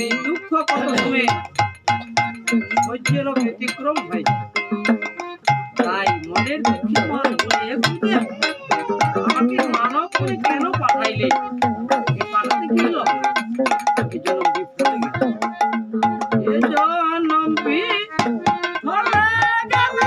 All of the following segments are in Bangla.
এই দুঃখ কত সময় সহ্যেরও ব্যতিক্রম হয়। তাই মনের দুঃখী মানুষ বলে আমাকে মানব করে কেন পাঠাইলে? এই পাঠাতে কি হলো? এই জন্য বিফলে গেল। এই জন্য বিফলে গেল।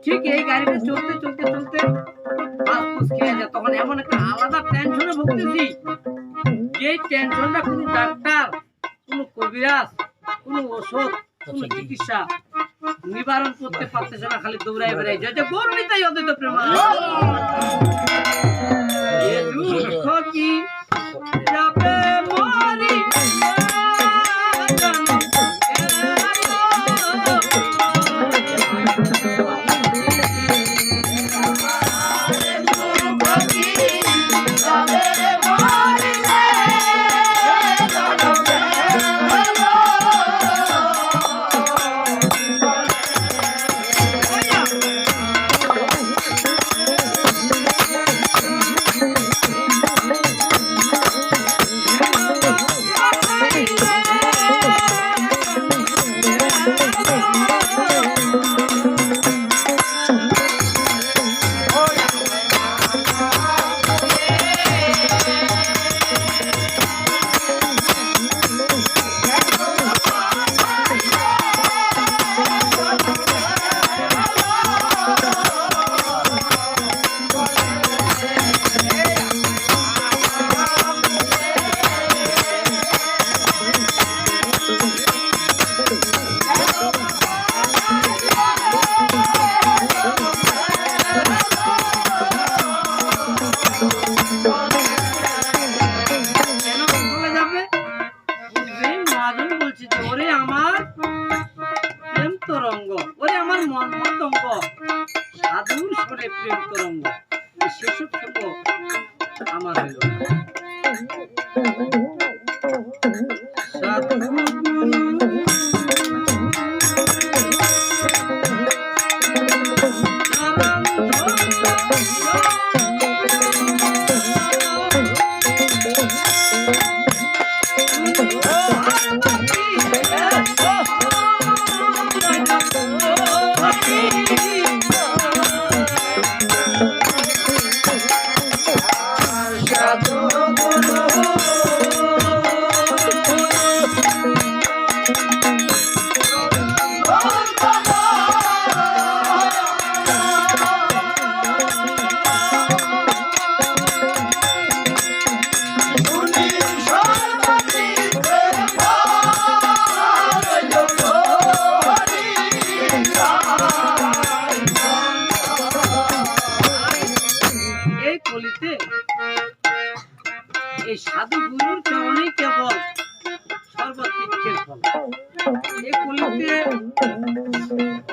ঠিক এই গাড়িতে চলতে চলতে চলতে খেয়ে যায়, তখন এমন একটা আলাদা টেনশনে ভুগতেছি যে টেনশনটা কোনো ডাক্তার, কোনো কবিরাজ, কোনো ওষুধ, কোনো চিকিৎসা নিবারণ করতে পারতেছে না। খালি দৌড়াই বেড়াই যে গর্বিতাই অদ্বৈত প্রেম কি যাবে মরি প্রেম তরঙ্গ সেসব সঙ্গ আমার হইল এই কলিতে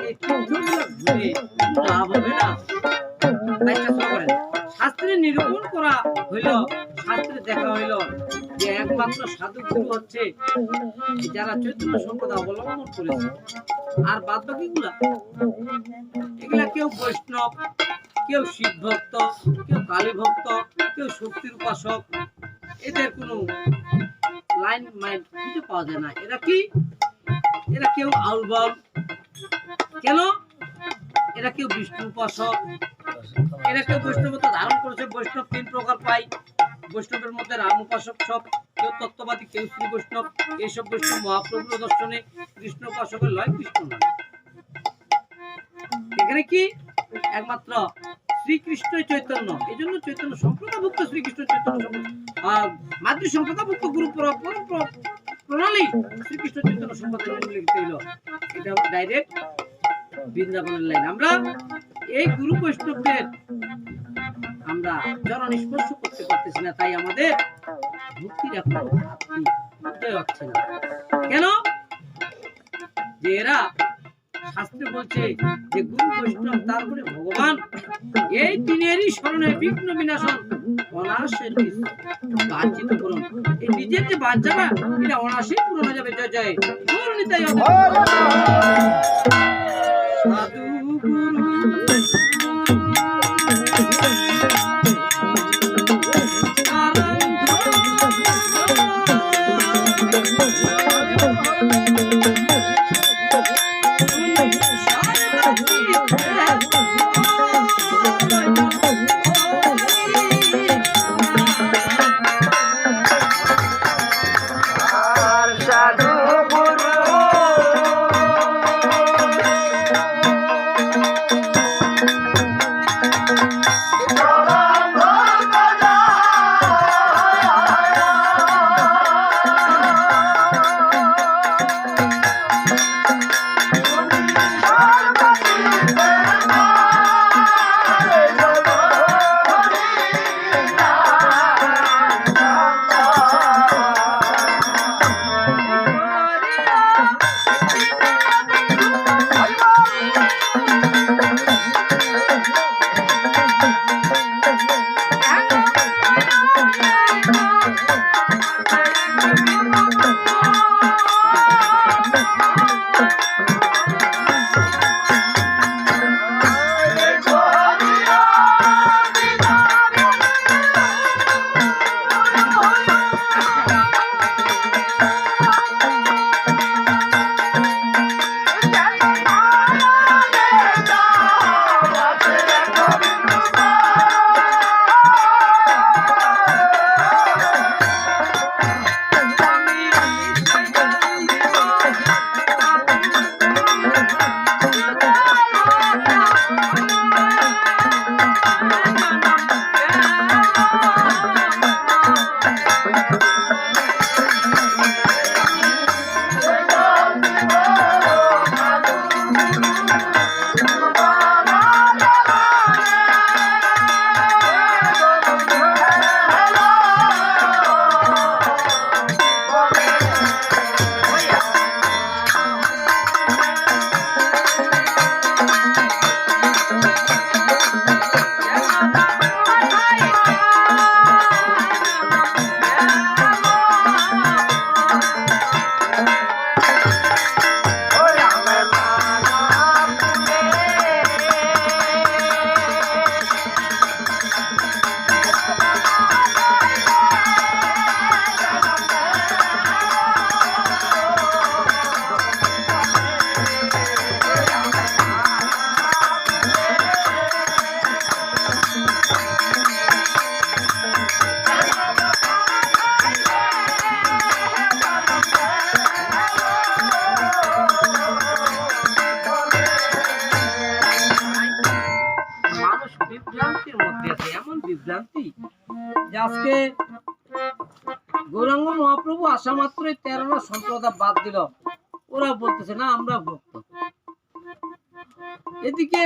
এই তীর্থগুলো ঘুরে লাভ হবে না। তাই চেষ্টা করেন। শাস্ত্রে নিরূপণ করা হইল, শাস্ত্রে দেখা হইল যে একমাত্র সাধু গুরু হচ্ছে যারা চৈতন্য সম্প্রদায় অবলম্বন করেছে। আর বাদ বাকিগুলা এগুলা কেউ বৈষ্ণব, কেউ শিব ভক্ত, কেউ কালী ভক্ত, কেউ শক্তির উপাসক, এদের কোনো লাইন মাইন্ড খুঁজে পাওয়া যায় না। এরা কি? এরা কেউ আউলবাউল, কেন? এরা কেউ বিষ্ণু উপাসক, এরা কেউ বৈষ্ণবতা ধারণ করেছে। বৈষ্ণব তিন প্রকার পাই। বৈষ্ণবের মধ্যে রাম উপাসক সব, কেউ তত্ত্ববাদী, কেউ শ্রী বৈষ্ণব। এইসব বৈষ্ণব মহাপ্রভুর দর্শনে কৃষ্ণ উপাসকের লয়, কৃষ্ণ নয়। এখানে কি? একমাত্র শ্রীকৃষ্ণ চৈতন্য। এই জন্য চৈতন্য সম্প্রদায়ভুক্ত শ্রীকৃষ্ণ চৈতন্য মাতৃ সম্প্রদায়ভুক্ত গুরু প্রণালী শ্রীকৃষ্ণ চৈতন্য সম্প্রদায় লিখিত হইল। এটা ডাইরেক্ট বৃন্দাবনের লাইন। আমরা এই গুরু বৈষ্ণবদের আমরা চরণ স্পর্শ করতে পারতেছি না, তাই আমাদের ভক্তির এখনো উদয় হচ্ছে না। কেন? যে এরা শাস্ত্রে বলছে যে গুরু বৈষ্ণব তারপরে ভগবান, এই তিনেরই স্মরণে বিঘ্ন বিনাশন, অনায়াসের বাঞ্ছিত পূরণ। এই নিজের যে বাঞ্ছাটা এটা অনায়াসেই পূরণ হয়ে যাবে। জয় জয় গৌর নিতাই। সাধু বিভ্রান্তি যে আজকে গৌরাঙ্গ মহাপ্রভু আসা মাত্রই 13টা সম্প্রদায় বাদ দিল। ওরা বলতেছে না আমরা ভক্ত। এদিকে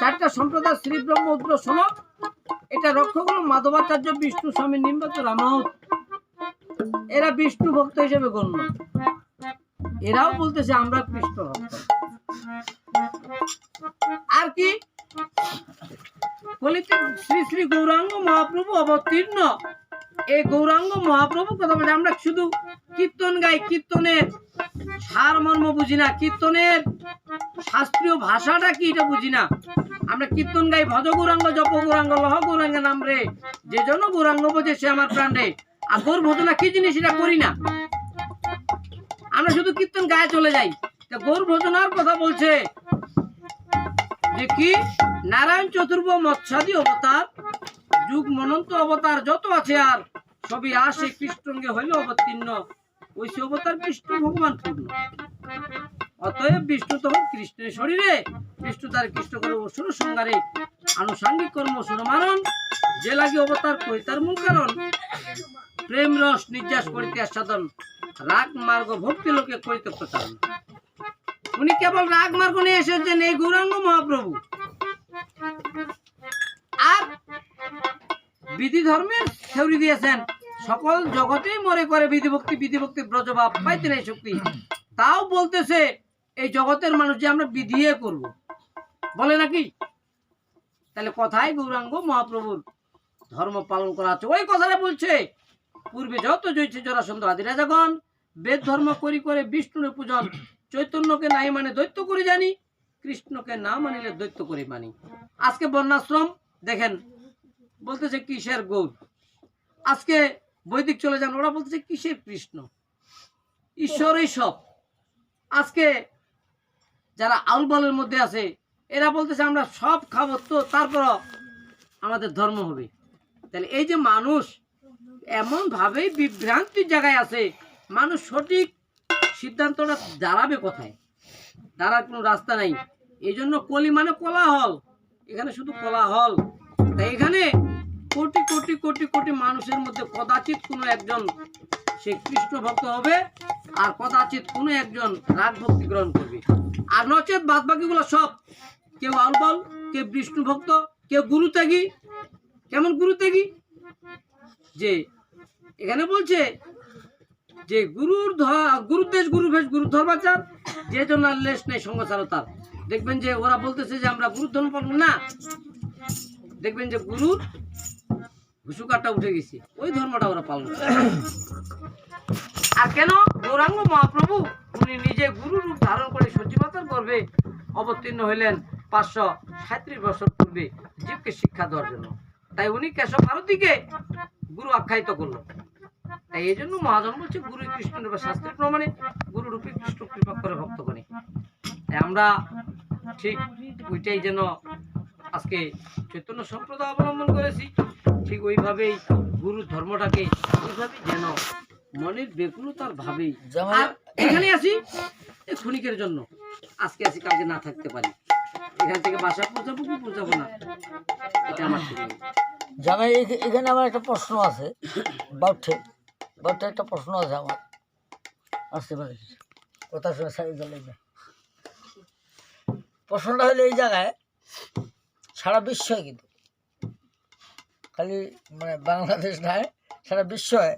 4টা সম্প্রদায় শ্রী ব্রহ্ম উগ্র সনক, এটা রক্ষক হল মাধবাচার্য, বিষ্ণু স্বামী নিম্বাত রামাহুত, এরা বিষ্ণু ভক্ত হিসেবে গণ্য। এরাও বলতেছে আমরা কৃষ্ণ ভক্ত। আর কি বলিতে শ্রী শ্রী গৌরাঙ্গ মহাপ্রভু অবতীর্ণ। এই গৌরাঙ্গ মহাপ্রভু কথা বলে আমরা শুধু কীর্তন গাই, কীর্তনের সার মর্ম বুঝি না, কীর্তনের শাস্ত্রীয় ভাষাটা কি এটা বুঝি না। আমরা কীর্তন গাই ভজ গৌরাঙ্গ জপ গৌরাঙ্গ লহ গৌরাঙ্গ নাম রে, যে জন্য গৌরাঙ্গ বোঝে সে আমার প্রাণ রে। আর গৌর ভজনা কি জিনিস এটা করি না, আমরা শুধু কীর্তন গায়ে চলে যাই। গৌর ভজনার কথা বলছে যে কি নারায়ণ চতুর্ভ মৎস্যাদি অবতার, যুগ মনন্ত অবতার যত আছে আর সবই আসে কৃষ্ণঙ্গে হইল অবতীর্ণ। ওই সে অবতার কৃষ্ণ ভগবান পূর্ণ। অতএব বিষ্ণু তখন কৃষ্ণের শরীরে, বিষ্ণু তার কৃষ্ণ করে অসুর সংহারে আনুষাঙ্গিক কর্ম অসুর মারণ, যে লাগে অবতার কই তার মূল কারণ। প্রেম রস নির্যাস করিতে আস্বাদন, রাগ মার্গ ভক্তি লোকে করিতে প্রচারণ। উনি কেবল রাগ মার্গ নিয়ে এসেছেন এই গৌরাঙ্গ মহাপ্রভু। আর বিধি ধর্মের থিওরি দিয়েছেন, সকল জগতেই মরে করে বিধিভক্তি, বিধিভক্তি ব্রজভাব পাইতে নাই শক্তি। তাও বলতেছে এই জগতের মানুষ যে আমরা বিধিয়ে করব, বলে নাকি? তাহলে কথাই গৌরাঙ্গ মহাপ্রভুর ধর্ম পালন করা আছে। ওই কথাটা বলছে পূর্বে যত জয়ছে জরাসন্ধ আদি রাজাগণ, বেদ ধর্ম করি করে বিষ্ণুর পূজন, চৈতন্যকে নাই মানে দৈত্য করে জানি, কৃষ্ণকে না মানিলে দৈত্য করে মানি। আজকে বর্ণাশ্রম দেখেন বলতেছে কিসের গৌর, আজকে বৈদিক চলে যান ওরা বলতেছে কিসের কৃষ্ণ, ঈশ্বরই সব। আজকে যারা আউলবালের মধ্যে আছে এরা বলতেছে আমরা সব খাবো তো তারপর আমাদের ধর্ম হবে। তাহলে এই যে মানুষ এমন ভাবেই বিভ্রান্তির জায়গায় আছে, মানুষ সঠিক সিদ্ধান্তটা দাঁড়াবে কোথায়? দাঁড়ার কোনো রাস্তা নাই। এই জন্য কলি মানে কোলাহল, এখানে শুধু কোলাহল। তাই এখানে কোটি কোটি কোটি কোটি মানুষের মধ্যে কদাচিৎ কোনো একজন সে কৃষ্ণ ভক্ত হবে, আর কদাচিৎ কোনো একজন রাগ ভক্তি গ্রহণ করবে। আর নচেত বাদ বাকিগুলো সব কেউ আলবল, কেউ বিষ্ণু ভক্ত, কেউ গুরু ত্যাগী। কেমন গুরু ত্যাগী? যে এখানে বলছে যে গুরুর দেশ গুরু ভেষ গুরু ধর্মাচার, যে জন্য লেশ নেই সঙ্গচারতার। দেখবেন যে ওরা বলতেছে যে আমরা গুরু ধর্ম পালন না, দেখবেন যে গুরুর ঘুষুকারটা উঠে গেছে, ওই ধর্মটা ওরা পালন করে। আর কেন? গৌরাঙ্গ মহাপ্রভু উনি নিজে গুরু রূপ ধারণ করে সচিমাতার গর্ভে অবতীর্ণ হইলেন 537 বছর পূর্বে জীবকে শিক্ষা দেওয়ার জন্য। তাই উনি কেশব ভারতীকে গুরু আখ্যায়িত করলো। তাই এই জন্য মহাজন বলছে গুরু কৃষ্ণ রূপে শাস্ত্রের প্রমাণে গুরু রূপে কৃষ্ণ কৃপা করে ভক্ত করে। তাই আমরা ঠিক ওইটাই যেন আজকে চৈতন্য সম্প্রদায় অবলম্বন করেছি, ঠিক ওইভাবেই গুরু ধর্মটাকে ওইভাবেই যেন মনের বেকুলতার ভাবেই। আর এখানে আসি ক্ষণিকের জন্য, আজকে আসি কালকে না থাকতে পারি, এখান থেকে বাসা পৌঁছাবো কি পৌঁছাবো না এটা আমার ঠিক নেই। জামাই এখানে আমার একটা প্রশ্ন আছে, বাউঠে একটা প্রশ্ন আছে আমার, আসতে পারে কথা শুনে সারি লাগবে। প্রশ্নটা হলো এই জায়গায় সারা বিশ্বয়, কিন্তু খালি মানে বাংলাদেশ নয়, সারা বিশ্বয়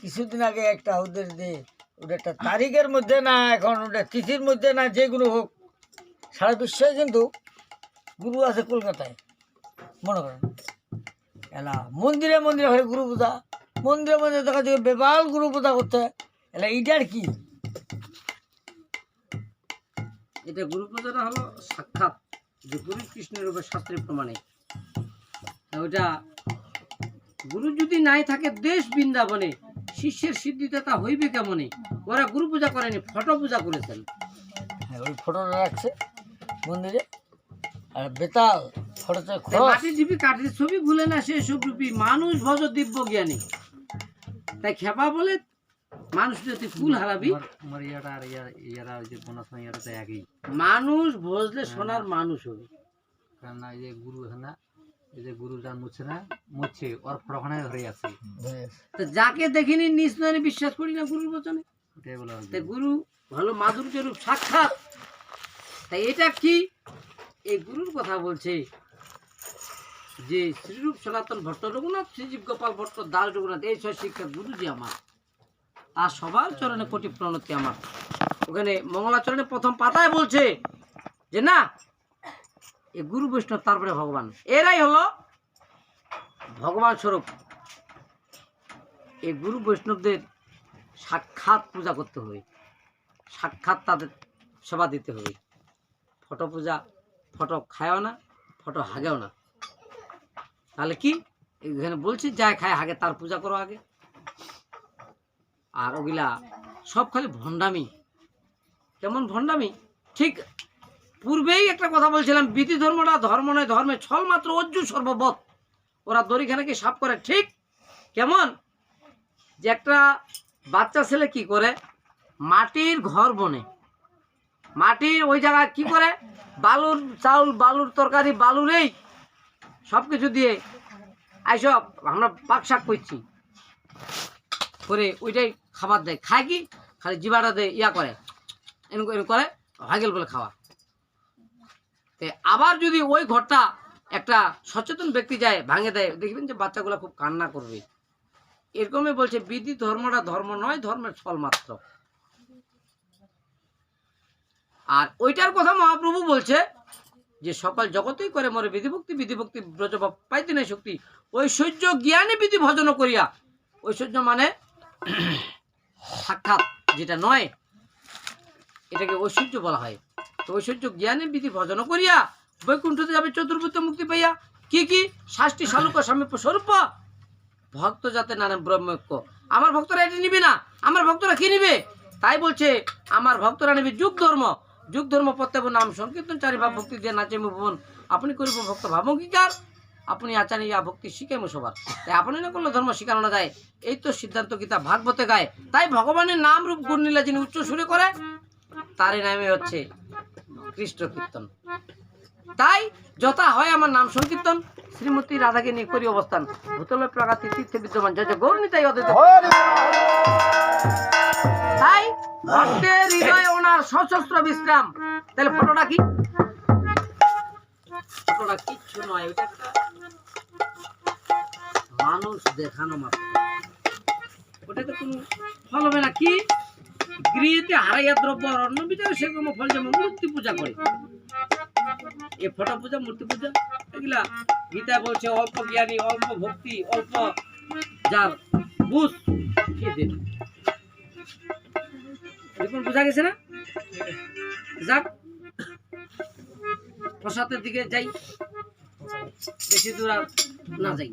কিছুদিন আগে একটা ওদের দিয়ে ওটা একটা তারিখের মধ্যে না, এখন ওটা তিথির মধ্যে না, যেগুলো হোক সারা বিশ্বয় কিন্তু গুরু আছে কলকাতায়। মনে করেন এলা মন্দিরে মন্দিরে হয় গুরু পূজা, মন্দিরে মন্দিরে দেখা যায় বেবাল গুরু পূজা করতে। এলা এইটার কি? এটা গুরু পূজাটা হলো সাক্ষাৎ যে গুরু কৃষ্ণের উপর শাস্ত্রের প্রমাণে। ওইটা গুরু যদি নাই থাকে দেশ বৃন্দাবনে, শিষ্যের সিদ্ধিদাতা হইবে কেমনে? ওরা গুরু পূজা করেনি, ফটো পূজা করেছেন। হ্যাঁ, ওই ফটোটা রাখছে মন্দিরে, আর বেতাল ফটোতে মাটির ঢিপি কাঠের ছবি ভুলে না সে সব রূপী মানুষ ভজ দিব্য জ্ঞানী। তাই খেপা বলে মানুষ যদি ফুল হারাবি, মানুষ ভজলে সোনার মানুষ হবে। কারণ এই যে গুরু না, এই যে গুরু যান মুছে না মুছে ওর ফটোখানে ধরে আছে। তো যাকে দেখিনি নিজ নয়নে বিশ্বাস করি না গুরুর বচনে। তাই গুরু ভালো মাধুর্য রূপ সাক্ষাৎ। তাই এটা কি এই গুরুর কথা বলছে যে শ্রীরূপ সনাতন ভট্ট রঘুনাথ, শ্রীজীব গোপাল ভট্ট, দাস রঘুনাথ, এই ছয় শিক্ষা গুরুজি আমার। আর সবার চরণে কোটি প্রণতি আমার। ওখানে মঙ্গলাচরণে প্রথম পাতায় বলছে যে না, এই গুরু বৈষ্ণব তারপরে ভগবান, এরাই হলো ভগবান স্বরূপ। এই গুরু বৈষ্ণবদের সাক্ষাৎ পূজা করতে হবে, সাক্ষাৎ তাদের সেবা দিতে হবে। ফটো পূজা, ফটো খায়ও না, ফটো হাগেও না। তাহলে কি এখানে বলছি, যাই খায় হাগে তার পূজা করো আগে। আর ওগুলা সব খালি ভণ্ডামি। কেমন ভণ্ডামি? ঠিক পূর্বেই একটা কথা বলছিলাম, বিধি ধর্মটা ধর্ম নয়, ধর্মে ছল মাত্র অজ্জু সর্ববৎ। ওরা দড়িখানাকে সাফ করে। ঠিক কেমন যে একটা বাচ্চা ছেলে কি করে, মাটির ঘর বনে, মাটির ওই জায়গায় কি করে, বালুর চাউল, বালুর তরকারি, বালুরেই সব কিছু দিয়ে আইসব আমরা পাক শাক করছি করে ওইটাই খাবার দেয়। খায় কি, খালি জিবাটা দেয়, ইয়া করে, এরকম এরকম করে হাগেল বলে খাওয়া। আবার যদি ওই ঘরটা একটা সচেতন ব্যক্তি যায় ভাঙে দেয়, দেখবেন যে বাচ্চাগুলো খুব কান্না করবে। এরকমই বলছে, বিধি ধর্মটা ধর্ম নয়, ধর্মের ছল মাত্র। আর ওইটার কথা মহাপ্রভু বলছে যে সকল জগতেই করে মরে বিধিভক্তি, বিধিভক্তি ব্রজভাব পাইতে নাই শক্তি, ঐশ্বর্য জ্ঞানে বিধি ভজন করিয়া। ঐশ্বর্য মানে সাক্ষাৎ যেটা নয়, এটাকে ঐশ্বর্য বলা হয়। তো ঐশ্বর্য জ্ঞানে বিধি ভজন করিয়া বৈকুণ্ঠতে যাবে চতুর্ভুতে মুক্তি পাইয়া। কি কি? শাস্তি শালুক সামীপ্য স্বরূপ ভক্ত যাতে নানা ব্রহ্মৈক্য। আমার ভক্তরা এটা নিবে না, আমার ভক্তরা কি নিবে? তাই বলছে আমার ভক্তরা নেবে যুগ ধর্ম, যুগ ধর্ম প্রত্যেক নাম সংকীর্তন চারি ভাব ভক্তি দিয়ে নাচে ভুবন। আপনি করিব ভক্ত ভাবঙ্গীকার, আপনি আচার ইয়া ভক্তি শিখাইম সবার। তাই আপনি না করলে ধর্ম শিখানো না যায়, এই তো সিদ্ধান্ত গীতা ভাগবতে গায়। তাই ভগবানের নাম রূপ গুণ লীলা যিনি উচ্চ সুরে করে, তারই নামে হচ্ছে কৃষ্ণ কীর্তন। তাই যথা হয় আমার নাম সংকীর্তন, শ্রীমতী রাধাকে নিয়ে করি অবস্থান, ভূতল প্রাগাতি তীর্থে বিদ্যমান জয় জয় গৌরী তাই অদ্বৈত। তাই ভক্তের হৃদয় ওনার সশস্ত্র বিশ্রাম। তাহলে ফটোটা কি? ফটোটা কিচ্ছু নয়, ওটা একটা মানুষ দেখানো মাত্র। ওটাতে কোনো ফল হবে না। কি? গৃহেতে হারাইয়া দ্রব্য অন্য বিচারে সেরকম ফল, যেমন মূর্তি পূজা করে। এই ফটো পূজা, মূর্তি পূজা, এগুলা গীতা বলছে অল্প জ্ঞানী, অল্প ভক্তি, অল্প যার বুঝ কে দেবে। দেখুন বোঝা গেছে না? যাক, প্রসাদের দিকে যাই, বেশি দূর আর না যাই।